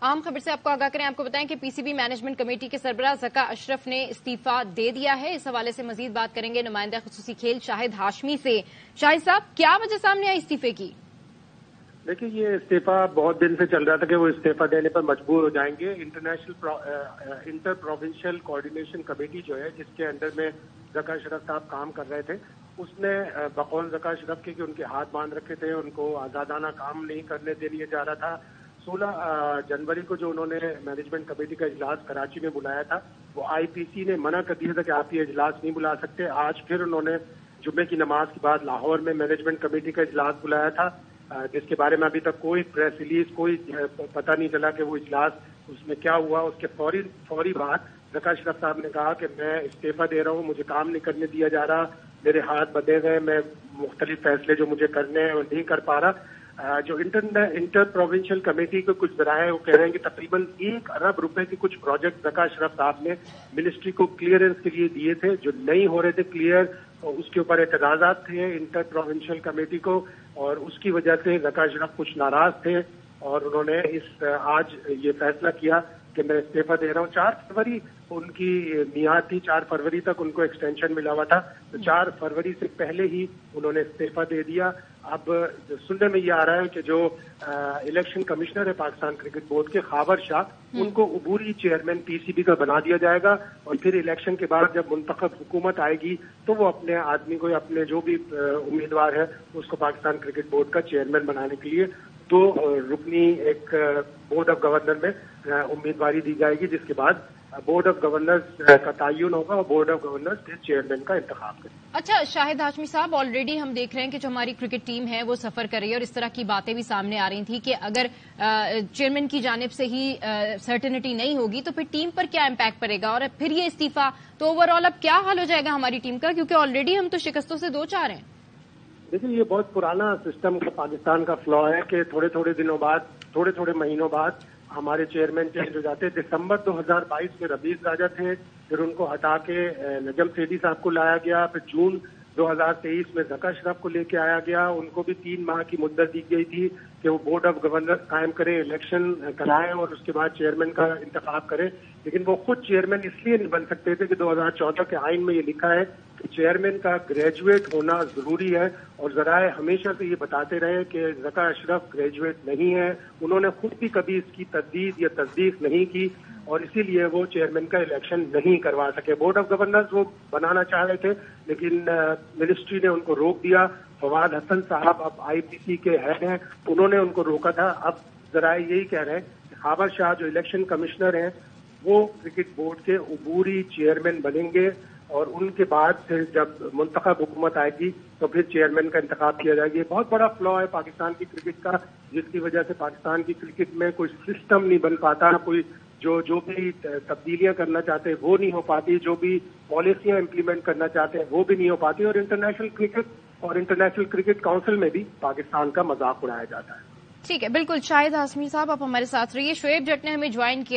اہم خبر سے آپ کو آگاہ کریں، آپ کو بتائیں کہ پی سی بی مینجمنٹ کمیٹی کے سربراہ ذکا اشرف نے استعفیٰ دے دیا ہے۔ اس حوالے سے مزید بات کریں گے نمائندہ خصوصی کھیل شاہد ہاشمی سے۔ شاہد صاحب، کیا وجہ سامنے آئی استعفے کی؟ دیکھیے، یہ استعفیٰ بہت دن سے چل رہا تھا کہ وہ استعفیٰ دینے پر مجبور ہو جائیں گے۔ انٹر پروونشل کوآرڈینیشن کمیٹی جو ہے، جس کے انڈر میں ذکا اشرف صاحب کام کر رہے تھے، اس نے بقول ذکا اشرف کے کہ ان کے ہاتھ باندھ رکھے تھے، ان کو آزادانہ کام نہیں کرنے دیا جا رہا تھا۔ 16 جنوری کو جو انہوں نے مینجمنٹ کمیٹی کا اجلاس کراچی میں بلایا تھا، وہ آئی پی سی نے منع کر دیا تھا کہ آپ یہ اجلاس نہیں بلا سکتے۔ آج پھر انہوں نے جمعے کی نماز کے بعد لاہور میں مینجمنٹ کمیٹی کا اجلاس بلایا تھا، جس کے بارے میں ابھی تک کوئی پریس ریلیز، کوئی پتہ نہیں چلا کہ وہ اجلاس اس میں کیا ہوا۔ اس کے فوری بعد ذکا اشرف صاحب نے کہا کہ میں استعفیٰ دے رہا ہوں، مجھے کام نہیں کرنے دیا جا رہا، میرے ہاتھ بدے گئے، میں مختلف فیصلے جو مجھے کرنے ہیں وہ نہیں کر پا رہا۔ جو انٹر پروونشل کمیٹی کے کچھ ذرائع وہ کہہ رہے ہیں کہ تقریباً 1 ارب روپے کے کچھ پروجیکٹ ذکا اشرف صاحب نے منسٹری کو کلیئرنس کے لیے دیے تھے، جو نہیں ہو رہے تھے کلیئر، اس کے اوپر اعتراضات تھے انٹر پروونشل کمیٹی کو، اور اس کی وجہ سے ذکا اشرف کچھ ناراض تھے، اور انہوں نے آج یہ فیصلہ کیا کہ میں استعفیٰ دے رہا ہوں۔ 4 فروری ان کی میعاد تھی، 4 فروری تک ان کو ایکسٹینشن ملا ہوا تھا، تو 4 فروری سے پہلے ہی انہوں نے استعفیٰ دے دیا۔ اب سننے میں یہ آ رہا ہے کہ جو الیکشن کمشنر ہے پاکستان کرکٹ بورڈ کے، خاور شاہ، ان کو عبوری چیئرمین پی سی بی کا بنا دیا جائے گا، اور پھر الیکشن کے بعد جب منتخب حکومت آئے گی تو وہ اپنے آدمی کو یا اپنے جو بھی امیدوار ہے اس کو پاکستان کرکٹ بورڈ کا چیئرمین بنانے کے لیے 2 رکنی ایک بورڈ آف گورنر میں امیدواری دی جائے گی، جس کے بعد بورڈ آف گورنرز کا تعین ہوگا اور بورڈ آف گورنرز پھر چیئرمین کا انتخاب کرے۔ اچھا شاہد ہاشمی صاحب، آلریڈی ہم دیکھ رہے ہیں کہ جو ہماری کرکٹ ٹیم ہے وہ سفر کر رہی ہے، اور اس طرح کی باتیں بھی سامنے آ رہی تھی کہ اگر چیئرمین کی جانب سے ہی سرٹنٹی نہیں ہوگی تو پھر ٹیم پر کیا امپیکٹ پڑے گا، اور پھر یہ استعفیٰ تو اوور آل اب کیا حال ہو جائے گا ہماری ٹیم کا، کیونکہ آلریڈی ہم تو شکستوں سے 2-4 ہیں۔ دیکھیے، یہ بہت پرانا سسٹم کا پاکستان کا فلا ہے کہ تھوڑے دنوں بعد، تھوڑے مہینوں بعد ہمارے چیئرمین چینج ہو جاتے ہیں۔ دسمبر 2022 میں ربیع راجہ تھے، پھر ان کو ہٹا کے نجم سیٹھی صاحب کو لایا گیا، پھر جون 2023 میں ذکا اشرف کو لے کے آیا گیا۔ ان کو بھی 3 ماہ کی مدت دی گئی تھی کہ وہ بورڈ آف گورنر قائم کریں، الیکشن کرائیں اور اس کے بعد چیئرمین کا انتخاب کریں، لیکن وہ خود چیئرمین اس لیے نہیں بن سکتے تھے کہ 2014 کے آئین میں یہ لکھا ہے کہ چیئرمین کا گریجویٹ ہونا ضروری ہے، اور ذرائع ہمیشہ سے یہ بتاتے رہے کہ ذکا اشرف گریجویٹ نہیں ہے، انہوں نے خود بھی کبھی اس کی تردید یا تصدیق نہیں کی، اور اسی لیے وہ چیئرمین کا الیکشن نہیں کروا سکے۔ بورڈ آف گورنرز وہ بنانا چاہ رہے تھے، لیکن منسٹری نے ان کو روک دیا۔ فواد حسن صاحب اب آئی پی سی کے ہیڈ ہیں، انہوں نے ان کو روکا تھا۔ اب ذرائع یہی کہہ رہے ہیں کہ خاور شاہ جو الیکشن کمشنر ہیں وہ کرکٹ بورڈ کے عبوری چیئرمین بنیں گے، اور ان کے بعد پھر جب منتخب حکومت آئے گی تو پھر چیئرمین کا انتخاب کیا جائے گا۔ یہ بہت بڑا فلا ہے پاکستان کی کرکٹ کا، جس کی وجہ سے پاکستان کی کرکٹ میں کوئی سسٹم نہیں بن پاتا، کوئی جو بھی تبدیلیاں کرنا چاہتے ہیں وہ نہیں ہو پاتی، جو بھی پالیسیاں امپلیمنٹ کرنا چاہتے ہیں وہ بھی نہیں ہو پاتی، اور انٹرنیشنل کرکٹ اور انٹرنیشنل کرکٹ کونسل میں بھی پاکستان کا مذاق اڑایا جاتا ہے۔ ٹھیک ہے، بالکل شاہد ہاشمی صاحب آپ ہمارے ساتھ رہیے۔ شعیب جٹ نے ہمیں جوائن کیا۔